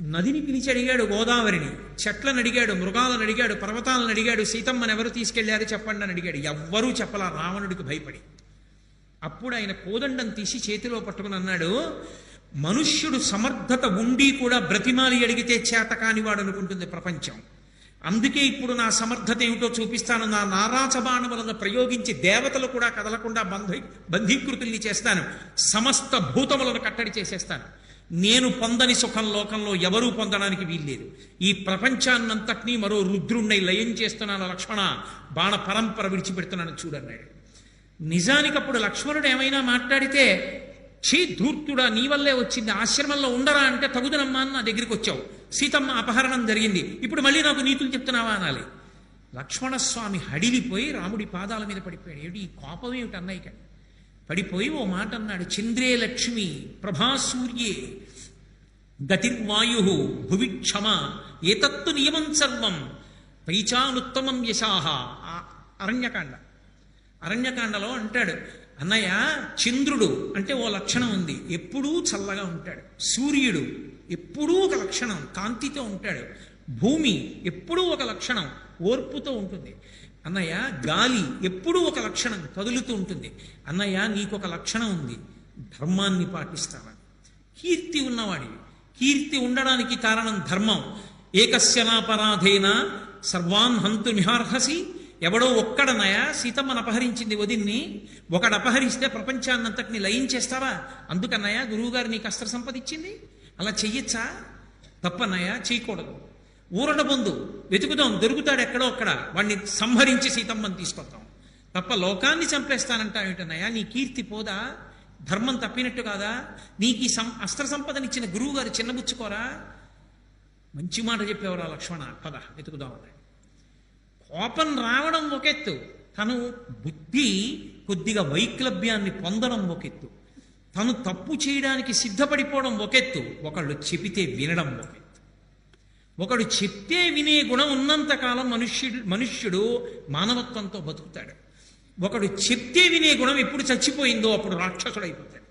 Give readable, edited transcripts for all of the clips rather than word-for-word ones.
నదిని పిలిచి అడిగాడు గోదావరిని, చెట్లను అడిగాడు, మృగాలను అడిగాడు, పర్వతాలను అడిగాడు, సీతమ్మను ఎవరు తీసుకెళ్లారు చెప్పండి అని అడిగాడు. ఎవ్వరూ చెప్పలా రావణుడికి భయపడి. అప్పుడు ఆయన కోదండం తీసి చేతిలో పట్టుకుని అన్నాడు, మనుష్యుడు సమర్థత ఉండి కూడా బ్రతిమాలి అడిగితే చేత కానివాడు అనుకుంటుంది ప్రపంచం. అందుకే ఇప్పుడు నా సమర్థత ఏమిటో చూపిస్తాను. నా నారాచబాణములను ప్రయోగించి దేవతలు కూడా కదలకుండా బంధీకృతుల్ని చేస్తాను, సమస్త భూతములను కట్టడి చేసేస్తాను. నేను పొందని సుఖం లోకంలో ఎవరూ పొందడానికి వీల్లేదు. ఈ ప్రపంచాన్నంతటినీ మరో రుద్రుణ్ణి లయం చేస్తున్నాను లక్ష్మణ, బాణ పరంపర విడిచిపెడుతున్నాను చూడన్నాడు. నిజానికి అప్పుడు లక్ష్మణుడు ఏమైనా మాట్లాడితే, ఛీ ధూర్తుడా నీ వల్లే వచ్చింది, ఆశ్రమంలో ఉండరా అంటే తగుదనమ్మా అని నా దగ్గరికి వచ్చావు, సీతమ్మ అపహరణం జరిగింది, ఇప్పుడు మళ్ళీ నాకు నీతులు చెప్తున్నావా అనాలి. లక్ష్మణస్వామి హడిలిపోయి రాముడి పాదాల మీద పడిపోయాడు. ఏమిటి ఈ కోపం ఏమిటి అన్నయ్యక పడిపోయి ఓ మాట అన్నాడు, చంద్రే లక్ష్మి ప్రభాసూర్యే గతిర్వాయు భువి క్షమ ఏతత్తు నియమం సర్వం పైచానుత్తమం యశాహ. అరణ్యకాండలో అంటాడు, అన్నయ్య చంద్రుడు అంటే ఓ లక్షణం ఉంది, ఎప్పుడూ చల్లగా ఉంటాడు. సూర్యుడు ఎప్పుడూ ఒక లక్షణం, కాంతితో ఉంటాడు. భూమి ఎప్పుడూ ఒక లక్షణం, ఓర్పుతో ఉంటుంది. అన్నయ్య గాలి ఎప్పుడూ ఒక లక్షణం, కదులుతూ ఉంటుంది. అన్నయ్య నీకొక లక్షణం ఉంది, ధర్మాన్ని పాటిస్తావని. కీర్తి ఉన్నవాడివి, కీర్తి ఉండడానికి కారణం ధర్మం. ఏకస్యనాపరాధేన సర్వాన్ హంతు నిహార్హసి. ఎవడో ఒక్కడనయా సీతమ్మను అపహరించింది వదిన్ని, ఒకడు అపహరిస్తే ప్రపంచాన్నంతటిని లయించేస్తావా? అందుకన్నయ్య గురువుగారు నీకు అస్త్ర సంపద ఇచ్చింది, అలా చెయ్యొచ్చా? తప్పన్నయ్య, చేయకూడదు. ఊరట పొందు వెతుకుదాం, దొరుకుతాడు ఎక్కడో అక్కడ, వాడిని సంహరించి సీతమ్మని తీసుకొద్దాం. తప్ప లోకాన్ని చంపేస్తానంటావేంటన్నయ్య? నీ కీర్తి పోదా? ధర్మం తప్పినట్టు కాదా? నీకు ఈ అస్త్ర సంపదనిచ్చిన గురువు గారు చిన్నబుచ్చుకోరా? మంచి మాట చెప్పేవరా లక్ష్మణ, పద వెతుకుదాం అన్నాడు. కోపం రావడం ఒకెత్తు, తను బుద్ధి కొద్దిగా వైక్లభ్యాన్ని పొందడం ఒకెత్తు, తను తప్పు చేయడానికి సిద్ధపడిపోవడం ఒకెత్తు, ఒకళ్ళు చెబితే వినడం ఒకెత్తు. ఒకడు చెప్తే వినే గుణం ఉన్నంతకాలం మనుష్యుడు మానవత్వంతో బతుకుతాడు. ఒకడు చెప్తే వినే గుణం ఎప్పుడు చచ్చిపోయిందో అప్పుడు రాక్షసుడైపోతాడు.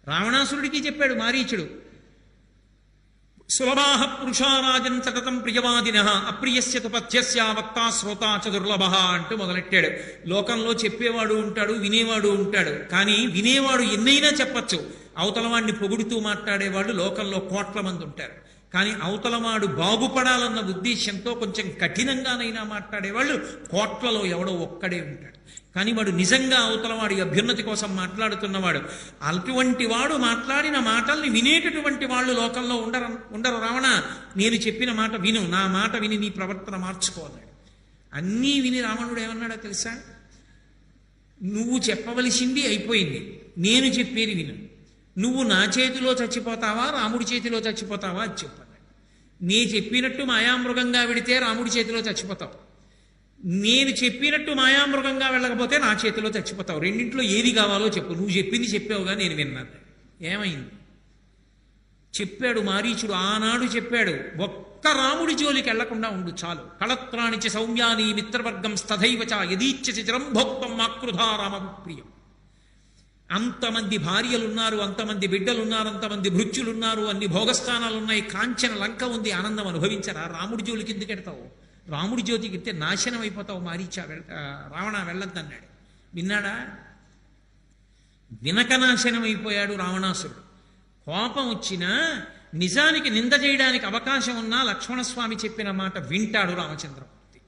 రావణాసురుడికి చెప్పాడు మారీచుడు, సులభాః పురుషారాజన్ సతతం ప్రియవాదిన అప్రియస్య తు పథ్యస్య వక్తా శ్రోతా చ దుర్లభః అంటూ మొదలెట్టాడు. లోకంలో చెప్పేవాడు ఉంటాడు, వినేవాడు ఉంటాడు. కానీ వినేవాడు ఎన్నైనా చెప్పచ్చు, అవతలవాడిని పొగుడుతూ మాట్లాడేవాళ్ళు లోకంలో కోట్ల మంది ఉంటారు. కానీ అవతలవాడు బాగుపడాలన్న ఉద్దేశంతో కొంచెం కఠినంగానైనా మాట్లాడేవాళ్ళు కోట్లలో ఎవడో ఒక్కడే ఉంటాడు. కానీ వాడు నిజంగా అవతలవాడి అభ్యున్నతి కోసం మాట్లాడుతున్నవాడు. అటువంటి వాడు మాట్లాడిన మాటల్ని వినేటటువంటి వాళ్ళు లోకంలో ఉండరు. రావణ, నేను చెప్పిన మాట విను, నా మాట విని నీ ప్రవర్తన మార్చుకోవాలన్నాడు. అన్నీ విని రావణుడు ఏమన్నాడో తెలుసా? నువ్వు చెప్పవలసింది అయిపోయింది, నేను చెప్పేది విను. నువ్వు నా చేతిలో చచ్చిపోతావా రాముడి చేతిలో చచ్చిపోతావా అది చెప్పన్నాడు. నే చెప్పినట్టు మాయామృగంగా వెడితే రాముడి చేతిలో చచ్చిపోతావు, నేను చెప్పినట్టు మాయామృగంగా వెళ్ళకపోతే నా చేతిలో చచ్చిపోతావు. రెండింట్లో ఏది కావాలో చెప్పు, నువ్వు చెప్పింది చెప్పావుగా నేను విన్నాను. ఏమైంది చెప్పాడు మారీచుడు, ఆనాడు చెప్పాడు, ఒక్క రాముడి జోలికి వెళ్లకుండా ఉండు చాలు. కళత్రాణిచ సౌమ్యాని మిత్రవర్గం స్తథైవచ యదీచ్ఛ చిరం భోక్తం ఆకృధా రామప్రియం. అంతమంది భార్యలున్నారు, అంతమంది బిడ్డలున్నారు, అంతమంది భృత్యులున్నారు, అన్ని భోగస్థానాలున్నాయి, కాంచన లంక ఉంది, ఆనందం అనుభవించరా? రాముడి జోలికి ఎందుకు ఎడతావు? రాముడి జ్యోతికి ఎత్తే నాశనం అయిపోతావు మారీచా, రావణ వెళ్ళొద్దన్నాడు. విన్నాడా? వినక నాశనం అయిపోయాడు రావణాసురుడు. కోపం వచ్చినా నిజానికి నింద చేయడానికి అవకాశం ఉన్నా లక్ష్మణస్వామి చెప్పిన మాట వింటాడు రామచంద్రమూర్తి.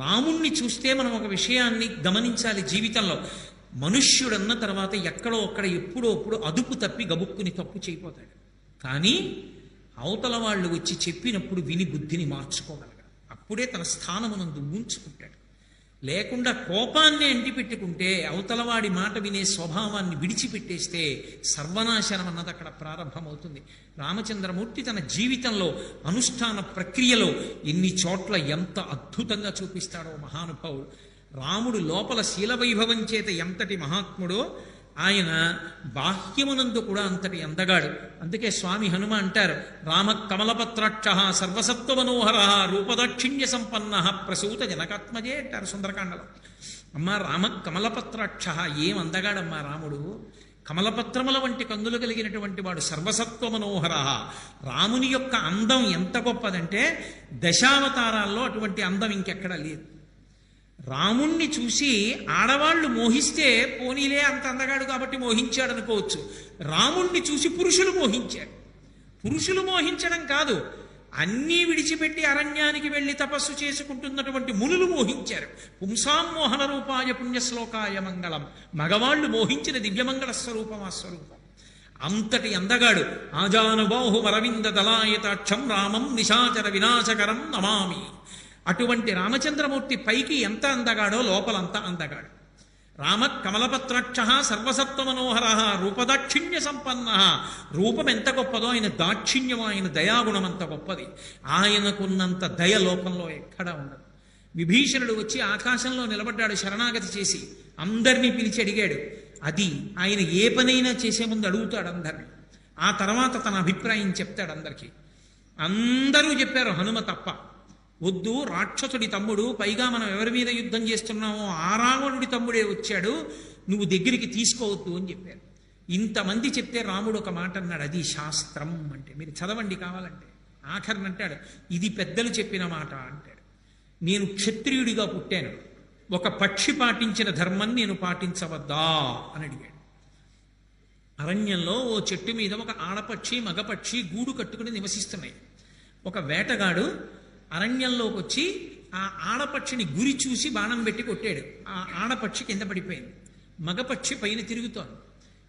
రాముణ్ణి చూస్తే మనం ఒక విషయాన్ని గమనించాలి జీవితంలో. మనుష్యుడన్న తర్వాత ఎక్కడో అక్కడ ఎప్పుడో అప్పుడు అదుపు తప్పి గబుక్కుని తప్పు చేయపోతాడు. కానీ అవతల వాళ్ళు వచ్చి చెప్పినప్పుడు విని బుద్ధిని మార్చుకోగలగాలి. అప్పుడే తన స్థానమునందు ఉంచుకుంటాడు. లేకుండా కోపాన్ని అంటిపెట్టుకుంటే, అవతలవాడి మాట వినే స్వభావాన్ని విడిచిపెట్టేస్తే సర్వనాశనం అన్నది అక్కడ ప్రారంభమవుతుంది. రామచంద్రమూర్తి తన జీవితంలో అనుష్ఠాన ప్రక్రియలో ఎన్ని చోట్ల ఎంత అద్భుతంగా చూపిస్తాడో మహానుభావుడు. రాముడు లోపల శీలవైభవం చేత ఎంతటి మహాత్ముడో ఆయన బాహ్యమునందు కూడా అంతటి అందగాడు. అందుకే స్వామి హనుమ అంటారు, రామ కమలపత్రాక్ష సర్వసత్వమనోహర రూపదాక్షిణ్య సంపన్న ప్రసూత జనకాత్మజే అంటారు సుందరకాండలో. అమ్మా రామ కమలపత్రాక్ష, ఏం అందగాడమ్మా రాముడు, కమలపత్రముల వంటి కందులు కలిగినటువంటి వాడు, సర్వసత్వ మనోహర. రాముని యొక్క అందం ఎంత గొప్పదంటే దశావతారాల్లో అటువంటి అందం ఇంకెక్కడా లేదు. రాముణ్ణి చూసి ఆడవాళ్లు మోహిస్తే పోనీలే అంత అందగాడు కాబట్టి మోహించాడు అనుకోవచ్చు. రాముణ్ణి చూసి పురుషులు మోహించారు. పురుషులు మోహించడం కాదు, అన్నీ విడిచిపెట్టి అరణ్యానికి వెళ్ళి తపస్సు చేసుకుంటున్నటువంటి మునులు మోహించారు. పుంసామోహన రూపాయ పుణ్యశ్లోకాయ మంగళం. మగవాళ్లు మోహించిన దివ్యమంగళ స్వరూపం ఆ స్వరూపం. అంతటి అందగాడు. ఆజానుబాహు అరవింద దళాయతాక్షం రామం నిశాచర వినాశకరం నమామి. అటువంటి రామచంద్రమూర్తి పైకి ఎంత అందగాడో లోపలంతా అందగాడు. రామ కమలపత్రాక్ష సర్వసత్వ మనోహర రూపదాక్షిణ్య సంపన్న. రూపం ఎంత గొప్పదో ఆయన దాక్షిణ్యం, ఆయన దయాగుణం అంత గొప్పది. ఆయనకున్నంత దయ లోకంలో ఎక్కడా ఉండదు. విభీషణుడు వచ్చి ఆకాశంలో నిలబడ్డాడు శరణాగతి చేసి, అందరినీ పిలిచి అడిగాడు. అది ఆయన ఏ పనైనా చేసే ముందు అడుగుతాడు అందరినీ, ఆ తర్వాత తన అభిప్రాయం చెప్తాడు అందరికీ. అందరూ చెప్పారు, హనుమ తప్ప. వద్దు, రాక్షసుడి తమ్ముడు, పైగా మనం ఎవరి మీద యుద్ధం చేస్తున్నామో ఆ రావణుడి తమ్ముడే వచ్చాడు, నువ్వు దగ్గరికి తీసుకోవద్దు అని చెప్పారు. ఇంతమంది చెప్తే రాముడు ఒక మాట అన్నాడు, అది శాస్త్రం అంటే. మీరు చదవండి కావాలంటే. ఆఖరిని అంటాడు, ఇది పెద్దలు చెప్పిన మాట అంటాడు. నేను క్షత్రియుడిగా పుట్టాను, ఒక పక్షి పాటించిన ధర్మం నేను పాటించవద్దా అని అడిగాడు. అరణ్యంలో ఓ చెట్టు మీద ఒక ఆడపక్షి మగపక్షి గూడు కట్టుకుని నివసిస్తున్నాయి. ఒక వేటగాడు అరణ్యంలోకి వచ్చి ఆ ఆడపక్షిని గురి చూసి బాణం పెట్టి కొట్టాడు. ఆ ఆడపక్షి కింద పడిపోయింది, మగపక్షి పైన తిరుగుతోంది.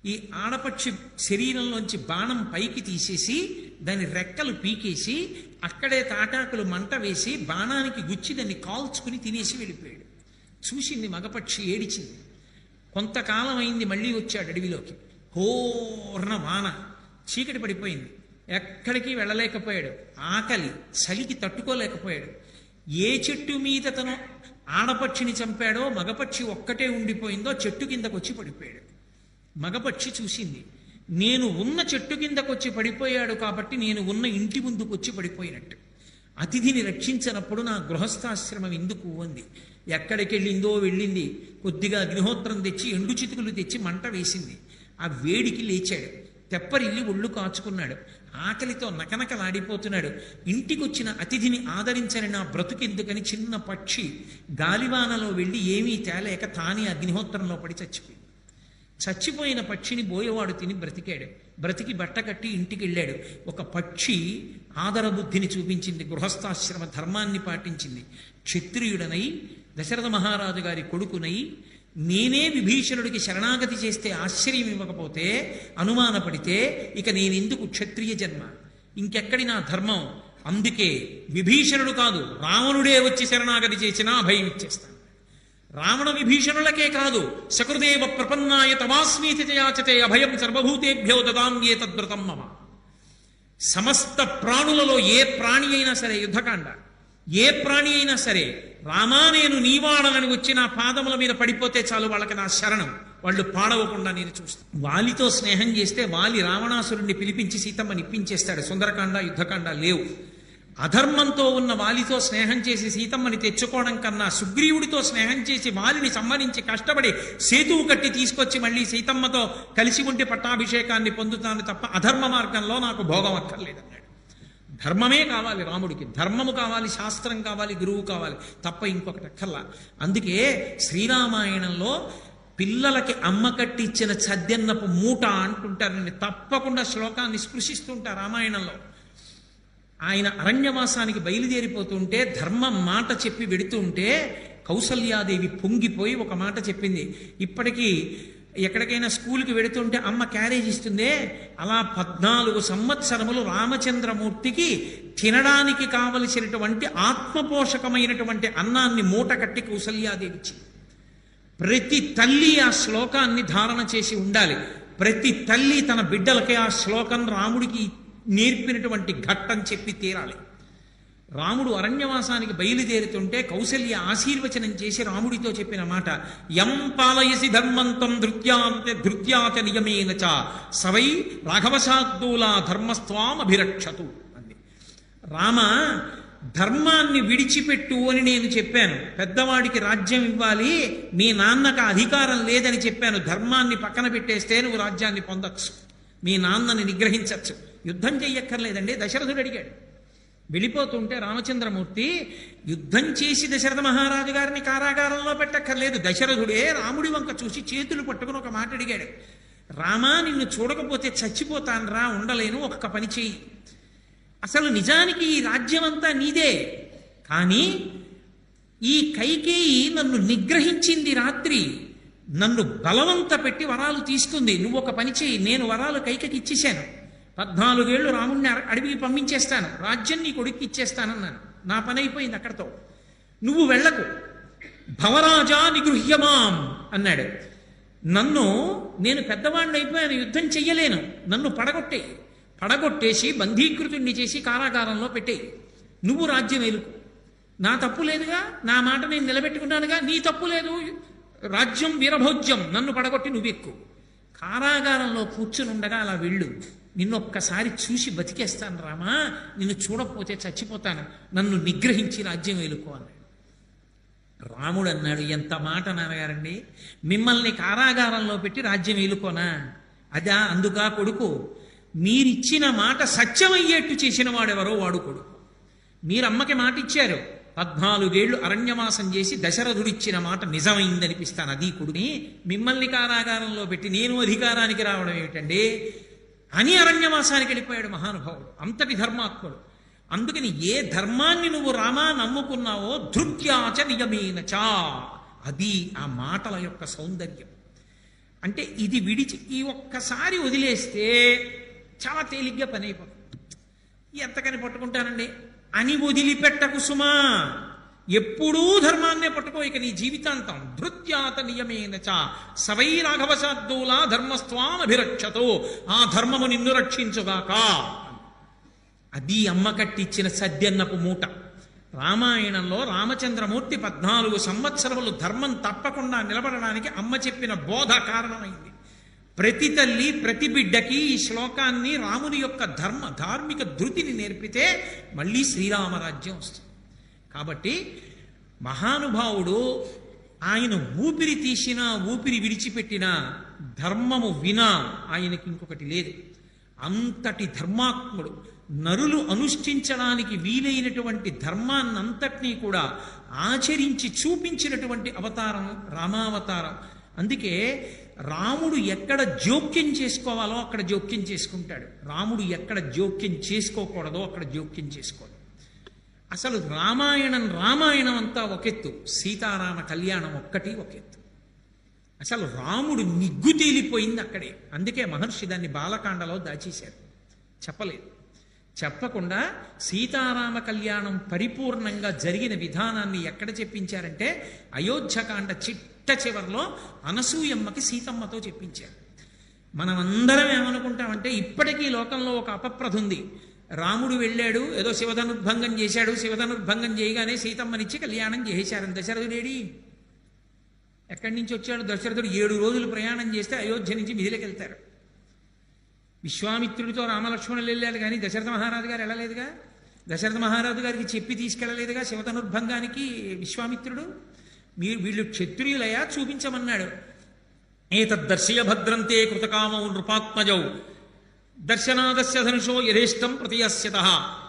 ఈ ఆడపక్షి శరీరంలోంచి బాణం పైకి తీసేసి దాని రెక్కలు పీకేసి అక్కడే తాటాకులు మంట వేసి బాణానికి గుచ్చి దాన్ని కాల్చుకుని తినేసి వెళ్ళిపోయాడు. చూసింది మగపక్షి, ఏడిచింది. కొంతకాలం అయింది, మళ్ళీ వచ్చాడు అడవిలోకి. హోర్న వాన, చీకటి పడిపోయింది, ఎక్కడికి వెళ్ళలేకపోయాడు. ఆకలి చలికి తట్టుకోలేకపోయాడు. ఏ చెట్టు మీద తను ఆడపక్షిని చంపాడో మగపక్షి ఒక్కటే ఉండిపోయిందో చెట్టు కిందకు వచ్చి పడిపోయాడు. మగపక్షి చూసింది, నేను ఉన్న చెట్టు కిందకు వచ్చి పడిపోయాడు కాబట్టి నేను ఉన్న ఇంటి ముందుకు వచ్చి పడిపోయినట్టు. అతిథిని రక్షించినప్పుడు నా గృహస్థాశ్రమం ఎందుకు అంది. ఎక్కడికి వెళ్ళింది. కొద్దిగా అగ్నిహోత్రం తెచ్చి ఎండు చితుకులు తెచ్చి మంట వేసింది. ఆ వేడికి లేచాడు, తెప్పరిల్లి ఒళ్ళు కాచుకున్నాడు. ఆకలితో నకనకలాడిపోతున్నాడు. ఇంటికొచ్చిన అతిథిని ఆదరించని నా బ్రతుకెందుకని చిన్న పక్షి గాలివానలో వెళ్ళి ఏమీ తేలేక తానే అగ్నిహోత్రంలో పడి చచ్చిపోయింది. చచ్చిపోయిన పక్షిని బోయవాడు తిని బ్రతికాడు. బ్రతికి బట్ట కట్టి ఇంటికి వెళ్ళాడు. ఒక పక్షి ఆదరబుద్ధిని చూపించింది, గృహస్థాశ్రమ ధర్మాన్ని పాటించింది. క్షత్రియుడనై దశరథ మహారాజు గారి కొడుకునై నేనే విభీషణుడికి శరణాగతి చేస్తే ఆశ్చర్యం ఇవ్వకపోతే, అనుమానపడితే ఇక నేనెందుకు క్షత్రియ జన్మ, ఇంకెక్కడి నా ధర్మం. అందుకే విభీషణుడు కాదు, రావణుడే వచ్చి శరణాగతి చేసినా అభయం ఇచ్చేస్తాను. రావణ విభీషణులకే కాదు, సకృదేవ ప్రపన్నాయ తమాస్మీతి యాచతే అభయం సర్వభూతేభ్యో దదామ్యే తద్వ్రతం మమ. సమస్త ప్రాణులలో ఏ ప్రాణి అయినా సరే, యుద్ధకాండ, ఏ ప్రాణి అయినా సరే, రామా నేను నీవాడనని వచ్చి నా పాదముల మీద పడిపోతే చాలు, వాళ్ళకి నా శరణం, వాళ్ళు పాడవకుండా నేను చూస్తాను. వాలితో స్నేహం చేస్తే వాలి రావణాసురుణ్ణి పిలిపించి సీతమ్మని ఇప్పించేస్తాడు. సుందరకాండ యుద్ధకాండ లేవు. అధర్మంతో ఉన్న వాలితో స్నేహం చేసి సీతమ్మని తెచ్చుకోవడం కన్నా సుగ్రీవుడితో స్నేహం చేసి వాలిని సంహరించి కష్టపడి సేతువు కట్టి తీసుకొచ్చి మళ్ళీ సీతమ్మతో కలిసి ఉంటే పట్టాభిషేకాన్ని పొందుతాను తప్ప అధర్మ మార్గంలో నాకు భోగం అక్కర్లేదన్నాడు. ధర్మమే కావాలి రాముడికి, ధర్మము కావాలి, శాస్త్రం కావాలి, గురువు కావాలి, తప్ప ఇంకొకటి అక్కర్లా. అందుకే శ్రీరామాయణంలో పిల్లలకి అమ్మ కట్టించిన చద్దెన్నపు మూట అంటుంటారు. నేను తప్పకుండా శ్లోకాన్ని స్పృశిస్తుంటా రామాయణంలో. ఆయన అరణ్యవాసానికి బయలుదేరిపోతుంటే ధర్మం మాట చెప్పి వెడుతుంటే కౌసల్యాదేవి పొంగిపోయి ఒక మాట చెప్పింది. ఇప్పటికీ ఎక్కడికైనా స్కూల్కి వెడుతుంటే అమ్మ క్యారేజ్ ఇస్తుందే, అలా 14 సంవత్సరములు రామచంద్రమూర్తికి తినడానికి కావలసినటువంటి ఆత్మపోషకమైనటువంటి అన్నాన్ని మూట కట్టి కౌసల్యాదేవి ఇచ్చింది. ప్రతి తల్లి ఆ శ్లోకాన్ని ధారణ చేసి ఉండాలి. ప్రతి తల్లి తన బిడ్డలకి ఆ శ్లోకం రాముడికి నేర్పినటువంటి ఘట్టం చెప్పి తీరాలి. రాముడు అరణ్యవాసానికి బయలుదేరుతుంటే కౌసల్య ఆశీర్వచనం చేసి రాముడితో చెప్పిన మాట, యం పాలయసి ధర్మంతం ధృత్యాచ నియమేన చ సవై రాఘవశార్దూలా ధర్మస్వామభిరక్షతు అంది. రామ, ధర్మాన్ని విడిచిపెట్టు అని నేను చెప్పాను. పెద్దవాడికి రాజ్యం ఇవ్వాలి, మీ నాన్నకు అధికారం లేదని చెప్పాను. ధర్మాన్ని పక్కన పెట్టేస్తే నువ్వు రాజ్యాన్ని పొందొచ్చు, మీ నాన్నని నిగ్రహించవచ్చు, యుద్ధం చెయ్యక్కర్లేదండి. దశరథుడు అడిగాడు. వెళ్ళిపోతుంటే రామచంద్రమూర్తి యుద్ధం చేసి దశరథ మహారాజు గారిని కారాగారంలో పెట్టక్కర్లేదు. దశరథుడే రాముడి వంక చూసి చేతులు పట్టుకుని ఒక మాట అడిగాడు. రామా, నిన్ను చూడకపోతే చచ్చిపోతాను రా, ఉండలేను, ఒక్క పని చెయ్యి. అసలు నిజానికి ఈ రాజ్యమంతా నీదే, కానీ ఈ కైకేయి నన్ను నిగ్రహించింది రాత్రి, నన్ను బలవంత పెట్టి వరాలు తీసుకుంది. నువ్వు ఒక పని చేయి, నేను వరాలు కైకకి ఇచ్చేశాను. 14 ఏళ్ళు రాముణ్ణి అడవికి పంపించేస్తాను, రాజ్యం నీ కొడుక్కి ఇచ్చేస్తానన్నాను. నా పని అయిపోయింది అక్కడతో. నువ్వు వెళ్ళకు, భవరాజా నిగృహ్యమాం అన్నాడు. నేను పెద్దవాడిని అయిపోయాను, యుద్ధం చెయ్యలేను, నన్ను పడగొట్టేసి బంధీకృతుణ్ణి చేసి కారాగారంలో పెట్టేయి. నువ్వు రాజ్యం ఏలుకు, నా తప్పు లేదుగా, నా మాట నేను నిలబెట్టుకున్నానుగా, నీ తప్పు లేదు, రాజ్యం వీరభోజ్యం, నన్ను పడగొట్టి నువ్వు ఎక్కు. కారాగారంలో కూర్చునుండగా అలా వెళ్ళు, నిన్నొక్కసారి చూసి బతికేస్తాను రామా, నిన్ను చూడకపోతే చచ్చిపోతాను, నన్ను నిగ్రహించి రాజ్యం ఏలుకో అన్నాడు. రాముడు అన్నాడు, ఎంత మాట నాన్నగారండి, మిమ్మల్ని కారాగారంలో పెట్టి రాజ్యం ఏలుకోనా? అదా అందుకా కొడుకు, మీరిచ్చిన మాట సత్యమయ్యేట్టు చేసిన వాడెవరో వాడు కొడుకు. మీరమ్మకి మాట ఇచ్చారు, 14 ఏళ్ళు అరణ్యవాసం చేసి దశరథుడిచ్చిన మాట నిజమైందనిపిస్తాను, అది కొడుకుని మిమ్మల్ని కారాగారంలో పెట్టి నేను అధికారానికి రావడం ఏమిటండి అని అరణ్యవాసానికి వెళ్ళిపోయాడు మహానుభావుడు. అంతటి ధర్మాత్ముడు. అందుకని ఏ ధర్మాన్ని నువ్వు రామా నమ్ముకున్నావో ధృత్యాచ నియమేనచా, అది ఆ మాటల యొక్క సౌందర్యం. అంటే ఇది విడిచి ఈ ఒక్కసారి వదిలేస్తే చాలా తేలిగ్గా పని అయిపోతుంది. ఎంతకని పట్టుకుంటానండి అని వదిలిపెట్టకు సుమా, ఎప్పుడూ ధర్మాన్నే పట్టుకో ఇక నీ జీవితాంతం. ధృత్యాత నియమేనచ సవై రాఘవశార్దూలా ధర్మస్వామభిరక్షతో, ఆ ధర్మము నిన్ను రక్షించుగాక. అది అమ్మ కట్టిచ్చిన సద్యన్నపు మూట. రామాయణంలో రామచంద్రమూర్తి 14 సంవత్సరములు ధర్మం తప్పకుండా నిలబడడానికి అమ్మ చెప్పిన బోధ కారణమైంది. ప్రతి తల్లి ప్రతి బిడ్డకి ఈ శ్లోకాన్ని, రాముని యొక్క ధార్మిక ధృతిని నేర్పితే మళ్ళీ శ్రీరామరాజ్యం వస్తుంది. కాబట్టి మహానుభావుడు ఆయన ఊపిరి తీసినా ఊపిరి విడిచిపెట్టినా ధర్మము వినా ఆయనకి ఇంకొకటి లేదు. అంతటి ధర్మాత్ముడు. నరులు అనుష్ఠించడానికి వీలైనటువంటి ధర్మాన్నంతటినీ కూడా ఆచరించి చూపించినటువంటి అవతారం రామావతారం. అందుకే రాముడు ఎక్కడ జోక్యం చేసుకోవాలో అక్కడ జోక్యం చేసుకుంటాడు, రాముడు ఎక్కడ జోక్యం చేసుకోకూడదో అక్కడ జోక్యం చేసుకోడు. అసలు రామాయణం అంతా ఒకెత్తు, సీతారామ కళ్యాణం ఒక్కటి ఒకెత్తు. అసలు రాముడు నిగ్గు తేలిపోయింది అక్కడే. అందుకే మహర్షి దాన్ని బాలకాండలో దాచేశారు, చెప్పలేదు. చెప్పకుండా సీతారామ కళ్యాణం పరిపూర్ణంగా జరిగిన విధానాన్ని ఎక్కడ చెప్పించారంటే అయోధ్యకాండ చిట్ట చివరిలో అనసూయమ్మకి సీతమ్మతో చెప్పించారు. మనమందరం ఏమనుకుంటామంటే ఇప్పటికీ లోకంలో ఒక అపప్రథ ఉంది. రాముడు వెళ్ళాడు, ఏదో శివధనుర్భంగం చేశాడు, శివధనుర్భంగం చేయగానే సీతమ్మనిచ్చి కళ్యాణం చేశారని. దశరథుడేడి ఎక్కడి నుంచి వచ్చాడు? దశరథుడు 7 రోజులు ప్రయాణం చేస్తే అయోధ్య నుంచి మిథిలకి వెళ్తారు. విశ్వామిత్రుడితో రామలక్ష్మణులు వెళ్ళారు, కానీ దశరథ మహారాజు గారు వెళ్ళలేదుగా. దశరథ మహారాజు గారికి చెప్పి తీసుకెళ్ళలేదుగా శివధనుర్భంగానికి విశ్వామిత్రుడు. వీళ్ళు క్షత్రియులయా చూపించమన్నాడు. ఏతద్దర్శయ భద్రంతే కృతకామౌ నృపాత్మజౌ దర్శనాదస్య ధనుషో యథేష్టం ప్రతియస్యత.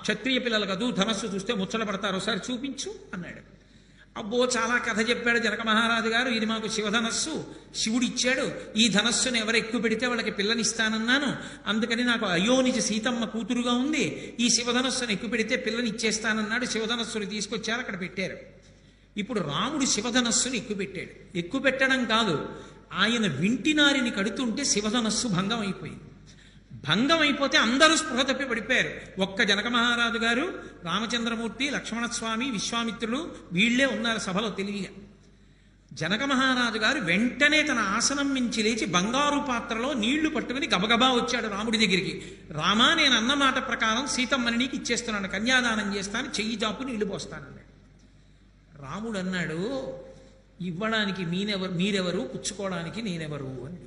క్షత్రియ పిల్లలు కదూ, ధనస్సు చూస్తే ముచ్చట పడతారు, ఒకసారి చూపించు అన్నాడు. అబ్బో చాలా కథ చెప్పాడు జనక మహారాజు గారు. ఇది మాకు శివధనస్సు, శివుడు ఇచ్చాడు, ఈ ధనస్సును ఎవరు ఎక్కువ పెడితే వాళ్ళకి పిల్లనిస్తానన్నాను, అందుకని నాకు అయోనిజ సీతమ్మ కూతురుగా ఉంది, ఈ శివధనస్సును ఎక్కువ పెడితే పిల్లని ఇచ్చేస్తానన్నాడు. శివధనస్సుని తీసుకొచ్చారు, అక్కడ పెట్టారు. ఇప్పుడు రాముడు శివధనస్సుని ఎక్కువ పెట్టాడు. ఎక్కువ పెట్టడం కాదు, ఆయన వింటినారిని కడుతుంటే శివధనస్సు భంగం అయిపోయింది. భంగం అయిపోతే అందరూ స్పృహ తప్పి పడిపోయారు. ఒక్క జనక మహారాజు గారు, రామచంద్రమూర్తి, లక్ష్మణస్వామి, విశ్వామిత్రులు వీళ్లే ఉన్నారు సభలో తెలివిగా. జనక మహారాజు గారు వెంటనే తన ఆసనం మించి లేచి బంగారు పాత్రలో నీళ్లు పట్టుకుని గబగబా వచ్చాడు రాముడి దగ్గరికి. రామా, నేను అన్న మాట ప్రకారం సీతమ్మని నీకు ఇచ్చేస్తున్నాను, కన్యాదానం చేస్తాను, చెయ్యి చాపు నీళ్లు పోస్తానన్నాడు. రాముడు అన్నాడు, ఇవ్వడానికి మీరెవరు, పుచ్చుకోవడానికి నేనెవరు అని.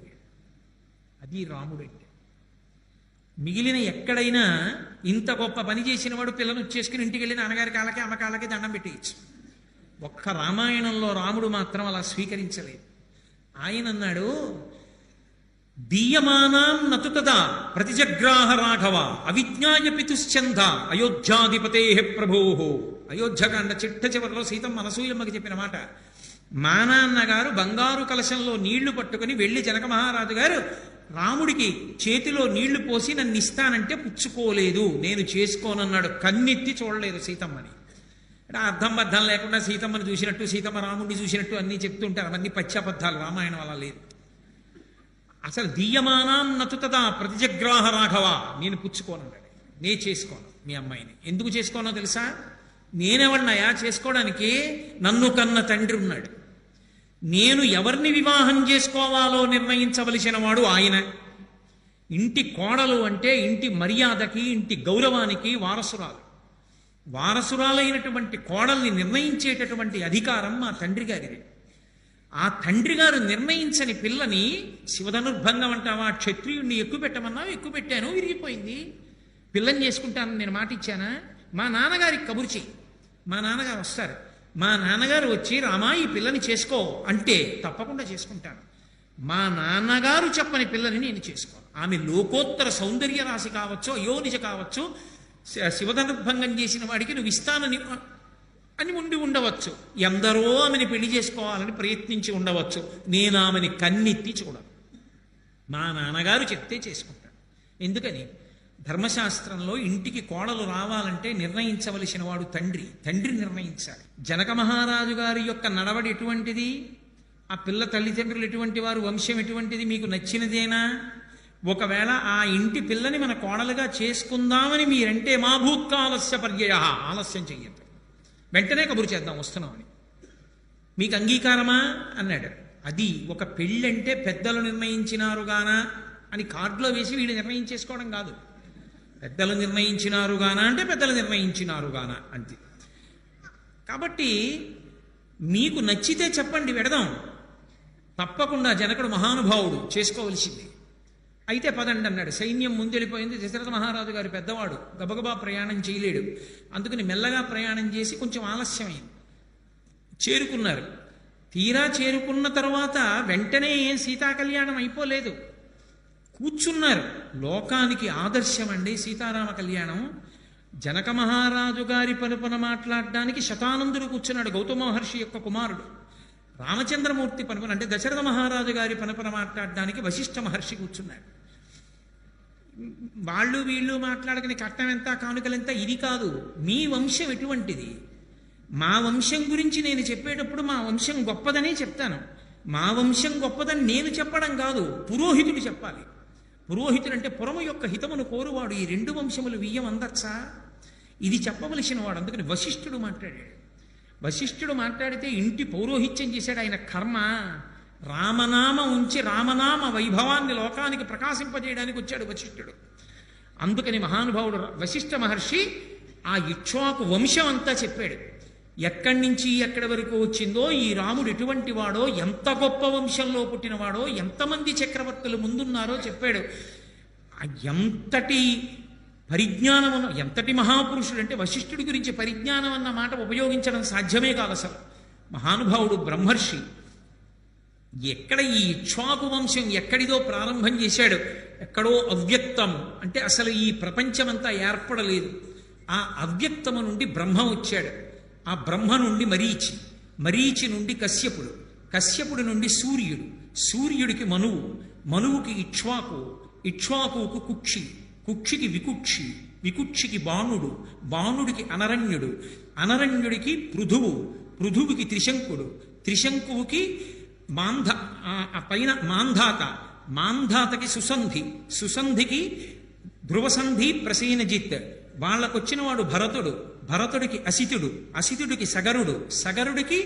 అది రాముడు అంటే. మిగిలిన ఎక్కడైనా ఇంత గొప్ప పని చేసిన వాడు పిల్లను వచ్చేసుకుని ఇంటికి వెళ్ళి నాన్నగారి కాళ్ళకి అమ్మ కాళ్ళకి దండం పెట్టేయచ్చు. ఒక్క రామాయణంలో రాముడు మాత్రం అలా స్వీకరించలేదు. ఆయన అన్నాడు, దీయమానాం నతుతదా ప్రతిజగ్రాహ రాఘవ అవిజ్ఞాయ పితుశ్చంద అయోధ్యాధిపతే ప్రభో. అయోధ్యకాండ చిట్ట చివరిలో సీతమ్మ అనసూయమ్మకి చెప్పిన మాట. మా నాన్నగారు బంగారు కలశంలో నీళ్లు పట్టుకుని వెళ్ళి జనక మహారాజు గారు రాముడికి చేతిలో నీళ్లు పోసి నన్ను ఇస్తానంటే పుచ్చుకోలేదు, నేను చేసుకోనన్నాడు. కన్నెత్తి చూడలేదు సీతమ్మని. అంటే అర్థం బద్ధం లేకుండా సీతమ్మని చూసినట్టు సీతమ్మ రాముడిని చూసినట్టు అన్నీ చెప్తుంటారు. అవన్నీ పశ్చాబద్ధాలు, రామాయణం అలా లేదు. అసలు దీయమానాం నతుతదా ప్రతిజగ్రాహ రాఘవ, నేను పుచ్చుకోనన్నాడు. నే చేసుకోను మీ అమ్మాయిని. ఎందుకు చేసుకోనో తెలుసా? నేనెవరినయా చేసుకోవడానికి? నన్ను కన్న తండ్రి ఉన్నాడు. నేను ఎవరిని వివాహం చేసుకోవాలో నిర్ణయించవలసిన వాడు ఆయన. ఇంటి కోడలు అంటే ఇంటి మర్యాదకి, ఇంటి గౌరవానికి వారసురాలు. వారసురాలైనటువంటి కోడల్ని నిర్ణయించేటటువంటి అధికారం మా తండ్రి గారిది. ఆ తండ్రి గారు నిర్ణయించని పిల్లని శివధనుర్భంగం అంటావా? క్షత్రియుడిని ఎక్కువ పెట్టమన్నా ఎక్కువ పెట్టాను, విరిగిపోయింది. పిల్లని చేసుకుంటానని నేను మాట ఇచ్చానా? మా నాన్నగారికి కబురు చెయ్యి. మా నాన్నగారు వస్తారు. మా నాన్నగారు వచ్చి రామా ఈ పిల్లని చేసుకో అంటే తప్పకుండా చేసుకుంటాను. మా నాన్నగారు చెప్పని పిల్లని నేను చేసుకోను. ఆమె లోకోత్తర సౌందర్య రాశి కావచ్చు, అయోనిజ కావచ్చు, శివధనుర్భంగం చేసిన వాడికి నువ్వు ఇస్తానని అని ఉండి ఉండవచ్చు. ఎందరో ఆమెని పెళ్లి చేసుకోవాలని ప్రయత్నించి ఉండవచ్చు. నేను ఆమెని కన్నెత్తి చూడను. మా నాన్నగారు చెప్తే చేసుకుంటాను. ఎందుకని? ధర్మశాస్త్రంలో ఇంటికి కోడలు రావాలంటే నిర్ణయించవలసిన వాడు తండ్రి. తండ్రి నిర్ణయించాలి. జనక మహారాజు గారి యొక్క నడవడి ఎటువంటిది? ఆ పిల్ల తల్లిదండ్రులు ఎటువంటి వారు? వంశం ఎటువంటిది? మీకు నచ్చినదేనా? ఒకవేళ ఆ ఇంటి పిల్లని మన కోడలుగా చేసుకుందామని మీరంటే మా భూత్కాలస్య పర్యయ, ఆలస్యం చెయ్యద్దు, వెంటనే కబురు చేద్దాం వస్తున్నామని. మీకు అంగీకారమా అన్నాడు. అది ఒక పెళ్ళంటే పెద్దలు నిర్ణయించినారుగానా అని కార్డులో వేసి వీడు నిర్ణయించేసుకోవడం కాదు. పెద్దలు నిర్ణయించినారుగానా అంటే పెద్దలు నిర్ణయించినారుగానా అంతే. కాబట్టి మీకు నచ్చితే చెప్పండి, వెడదాం. తప్పకుండా జనకుడు మహానుభావుడు, చేసుకోవలసింది. అయితే పదండి అన్నాడు. సైన్యం ముందెళ్ళిపోయింది. దశరథ మహారాజు గారు పెద్దవాడు, గబగబా ప్రయాణం చేయలేడు. అందుకని మెల్లగా ప్రయాణం చేసి కొంచెం ఆలస్యమైంది. చేరుకున్నారు. తీరా చేరుకున్న తర్వాత వెంటనే ఏం సీతా కళ్యాణం అయిపోలేదు. కూర్చున్నారు. లోకానికి ఆదర్శం అండి సీతారామ కళ్యాణం. జనక మహారాజు గారి పనుపన మాట్లాడడానికి శతానందుడు కూర్చున్నాడు, గౌతమ మహర్షి యొక్క కుమారుడు. రామచంద్రమూర్తి పనుపన అంటే దశరథ మహారాజు గారి పనుపన మాట్లాడడానికి వశిష్ఠ మహర్షి కూర్చున్నాడు. వాళ్ళు వీళ్ళు మాట్లాడకని కట్నం ఎంత, కానుకలెంత, ఇది కాదు. మీ వంశం ఎటువంటిది? మా వంశం గురించి నేను చెప్పేటప్పుడు మా వంశం గొప్పదనే చెప్తాను. మా వంశం గొప్పదని నేను చెప్పడం కాదు, పురోహితుడు చెప్పాలి. పురోహితుడు అంటే పురము యొక్క హితమును కోరువాడు. ఈ రెండు వంశములు వియ్యం అందచ్చా? ఇది చెప్పవలసిన వాడు. అందుకని వశిష్ఠుడు మాట్లాడాడు. వశిష్ఠుడు మాట్లాడితే ఇంటి పౌరోహిత్యం చేశాడు. ఆయన కర్మ. రామనామ ఉంచి రామనామ వైభవాన్ని లోకానికి ప్రకాశింపజేయడానికి వచ్చాడు వశిష్ఠుడు. అందుకని మహానుభావుడు వశిష్ఠ మహర్షి ఆ ఇక్ష్వాకు వంశం అంతా చెప్పాడు. ఎక్కడి నుంచి ఎక్కడి వరకు వచ్చిందో, ఈ రాముడు ఎటువంటి వాడో, ఎంత గొప్ప వంశంలో పుట్టినవాడో, ఎంతమంది చక్రవర్తులు ముందున్నారో చెప్పాడు. ఎంతటి పరిజ్ఞానం ఉన్న, ఎంతటి మహాపురుషుడు అంటే వశిష్ఠుడి గురించి పరిజ్ఞానం అన్న మాట ఉపయోగించడం సాధ్యమే కాదు అసలు. మహానుభావుడు బ్రహ్మర్షి. ఎక్కడ ఈ ఇక్ష్వాకు వంశం ఎక్కడిదో ప్రారంభం చేశాడు. ఎక్కడో అవ్యక్తం అంటే అసలు ఈ ప్రపంచమంతా ఏర్పడలేదు. ఆ అవ్యక్తము నుండి బ్రహ్మ వచ్చాడు. ఆ బ్రహ్మ నుండి మరీచి, మరీచి నుండి కశ్యపుడు, కశ్యపుడి నుండి సూర్యుడు, సూర్యుడికి మనువు, మనువుకి ఇక్ష్వాకు, ఇక్ష్వాకుకు కుక్షి, కుక్షికి వికుక్షి, వికుక్షికి బాణుడు, బాణుడికి అనరణ్యుడు, అనరణ్యుడికి పృథువు, పృథువుకి త్రిశంకుడు, త్రిశంకువుకి పైన మాంధాత, మాంధాతకి సుసంధి, సుసంధికి ధ్రువసంధి ప్రసేనజిత్, వాళ్ళకొచ్చిన వాడు భరతుడు, భరతుడికి అసితుడు, అసితుడికి సగరుడు, సగరుడికి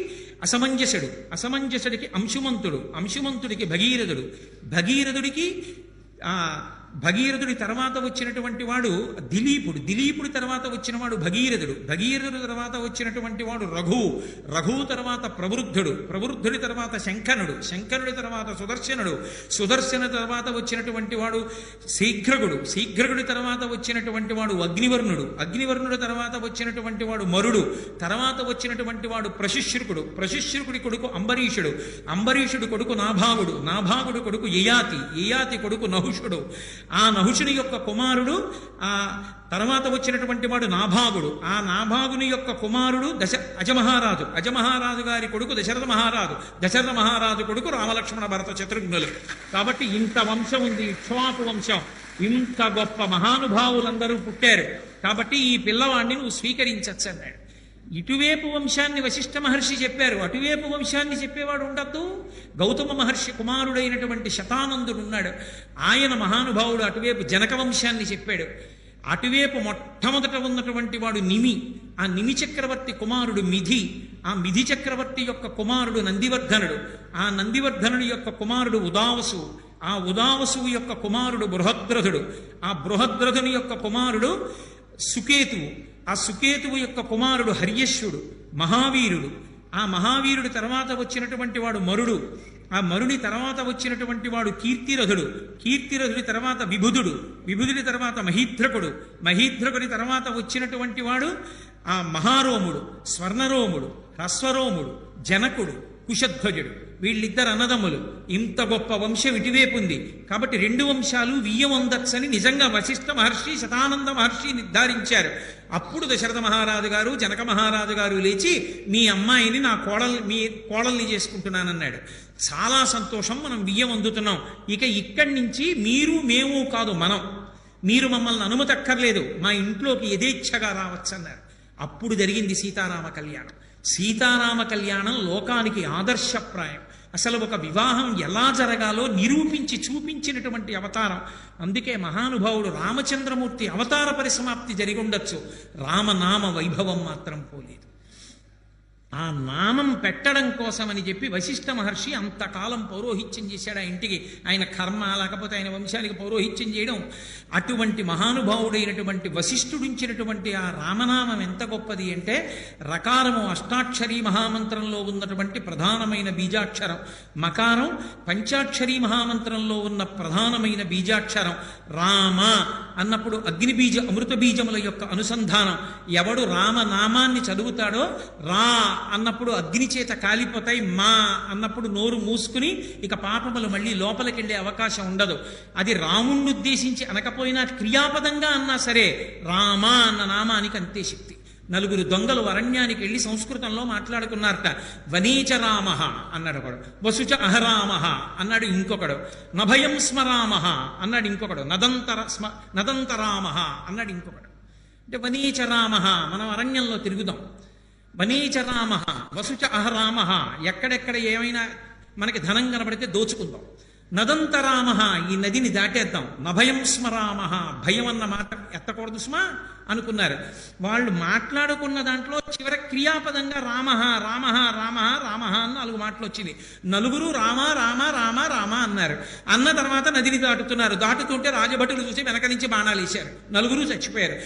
అసమంజసుడు, అసమంజసుడికి అంశుమంతుడు, అంశుమంతుడికి భగీరథుడు, భగీరథుడికి భగీరథుడి తర్వాత వచ్చినటువంటి వాడు దిలీపుడు, దిలీపుడి తర్వాత వచ్చినవాడు భగీరథుడు, భగీరథుడి తర్వాత వచ్చినటువంటి వాడు రఘువు, రఘువు తర్వాత ప్రవృద్ధుడు, ప్రవృద్ధుడి తర్వాత శంఖనుడు, శంకరుడి తర్వాత సుదర్శనుడు, సుదర్శన తర్వాత వచ్చినటువంటి వాడు శీఘ్రగుడు, శీఘ్రగుడి తర్వాత వచ్చినటువంటి వాడు అగ్నివర్ణుడు, అగ్నివర్ణుడి తర్వాత వచ్చినటువంటి వాడు మరుడు, తర్వాత వచ్చినటువంటి వాడు ప్రశిశ్రుకుడు, ప్రశిశ్రుకుడి కొడుకు అంబరీషుడు, అంబరీషుడు కొడుకు నాభాగుడు, నాభాగుడు కొడుకు యయాతి, యయాతి కొడుకు నహుషుడు, ఆ నహుషుని యొక్క కుమారుడు ఆ తర్వాత వచ్చినటువంటి వాడు నాభాగుడు, ఆ నాభాగుని యొక్క కుమారుడు అజమహారాజు, అజమహారాజు గారి కొడుకు దశరథ మహారాజు, దశరథ మహారాజు కొడుకు రామలక్ష్మణ భరత శత్రుఘ్నులు. కాబట్టి ఇంత వంశం ఉంది, ఇక్ష్వాకు వంశం. ఇంత గొప్ప మహానుభావులందరూ పుట్టారు. కాబట్టి ఈ పిల్లవాడిని నువ్వు స్వీకరించచ్చు అన్నాడు. ఇటువైపు వంశాన్ని వశిష్ఠ మహర్షి చెప్పారు, అటువైపు వంశాన్ని చెప్పేవాడు ఉండద్దు. గౌతమ మహర్షి కుమారుడైనటువంటి శతానందుడు ఉన్నాడు, ఆయన మహానుభావుడు అటువైపు జనక వంశాన్ని చెప్పాడు. అటువైపు మొట్టమొదట ఉన్నటువంటి వాడు నిమి, ఆ నిమి చక్రవర్తి కుమారుడు మిథి, ఆ మిథి చక్రవర్తి యొక్క కుమారుడు నందివర్ధనుడు, ఆ నందివర్ధనుడి యొక్క కుమారుడు ఉదావసు, ఆ ఉదావసువు యొక్క కుమారుడు బృహద్రథుడు, ఆ బృహద్రథుని యొక్క కుమారుడు సుకేతువు, ఆ సుకేతువు యొక్క కుమారుడు హర్యశ్వుడు, మహావీరుడు, ఆ మహావీరుడి తర్వాత వచ్చినటువంటి వాడు మరుడు, ఆ మరుని తర్వాత వచ్చినటువంటి వాడు కీర్తిరథుడు, కీర్తిరథుడి తర్వాత విభుదుడు, విభుదుడి తర్వాత మహీధ్రకుడు, మహీధ్రకుడి తర్వాత వచ్చినటువంటి వాడు ఆ మహారోముడు, స్వర్ణరోముడు, హ్రస్వరోముడు, జనకుడు, కుశధ్వజుడు. వీళ్ళిద్దరు అన్నదమ్ములు. ఇంత గొప్ప వంశం ఇటువైపు ఉంది. కాబట్టి రెండు వంశాలు వియ్యవందచ్చని నిజంగా వశిష్ఠ మహర్షి శతానంద మహర్షి నిర్ధారించారు. అప్పుడు దశరథ మహారాజు గారు జనక మహారాజు గారు లేచి మీ అమ్మాయిని మీ కోడల్ని చేసుకుంటున్నానన్నాడు. చాలా సంతోషం, మనం వియ్యం అందుతున్నాం. ఇక ఇక్కడి నుంచి మీరు మేము కాదు మనం, మీరు మమ్మల్ని అనుమతి అక్కర్లేదు, మా ఇంట్లోకి యథేచ్ఛగా రావచ్చన్నారు. అప్పుడు జరిగింది సీతారామ కళ్యాణం. సీతారామ కళ్యాణం లోకానికి ఆదర్శప్రాయం. అసలు ఒక వివాహం ఎలా జరగాలో నిరూపించి చూపించినటువంటి అవతారం. అందుకే మహానుభావుడు రామచంద్రమూర్తి అవతార పరిసమాప్తి జరిగి ఉండొచ్చు, రామనామ వైభవం మాత్రం పోలేదు. ఆ నామం పెట్టడం కోసమని చెప్పి వశిష్ఠ మహర్షి అంతకాలం పౌరోహిత్యం చేశాడు ఆ ఇంటికి. ఆయన కర్మ, లేకపోతే ఆయన వంశానికి పౌరోహిత్యం చేయడం. అటువంటి మహానుభావుడైనటువంటి వశిష్ఠుడించినటువంటి ఆ రామనామం ఎంత గొప్పది అంటే, రకారము అష్టాక్షరీ మహామంత్రంలో ఉన్నటువంటి ప్రధానమైన బీజాక్షరం, మకారం పంచాక్షరీ మహామంత్రంలో ఉన్న ప్రధానమైన బీజాక్షరం. రామ అన్నప్పుడు అగ్నిబీజ అమృత బీజముల యొక్క అనుసంధానం. ఎవడు రామనామాన్ని చదువుతాడో రా అన్నప్పుడు అగ్ని చేత కాలిపోతాయి, మా అన్నప్పుడు నోరు మూసుకుని ఇక పాపములు మళ్ళీ లోపలికి వెళ్ళే అవకాశం ఉండదు. అది రాముణ్ణి ఉద్దేశించి అనకపోయినా క్రియాపదంగా అన్నా సరే రామ అన్న నామానికి అంతే శక్తి. నలుగురు దొంగలు అరణ్యానికి వెళ్ళి సంస్కృతంలో మాట్లాడుకున్నారట. వనీచ రామ అన్నాడు ఒకడు, వసుచ అహరామ అన్నాడు ఇంకొకడు, నభయం స్మరామ అన్నాడు ఇంకొకడు, నదంతరామ అన్నాడు ఇంకొకడు. అంటే వనీచ రామ, మనం అరణ్యంలో తిరుగుదాం. వనీచ రామ వసుచ అహరామ, ఎక్కడెక్కడ ఏమైనా మనకి ధనం కనబడితే దోచుకుందాం. నదంతరామ, ఈ నదిని దాటేద్దాం. నభయం స్మరామ, భయం అన్న మాట ఎత్తకూడదు సుమా అనుకున్నారు. వాళ్ళు మాట్లాడుకున్న దాంట్లో చివర క్రియాపదంగా రామ రామ రామ రామ అని 4 మాటలు వచ్చింది. నలుగురు రామ రామ రామ రామ అన్నారు. అన్న తర్వాత నదిని దాటుతున్నారు. దాటుతుంటే రాజభటులు చూసి వెనక నుంచి బాణాలు వేశారు. నలుగురు చచ్చిపోయారు.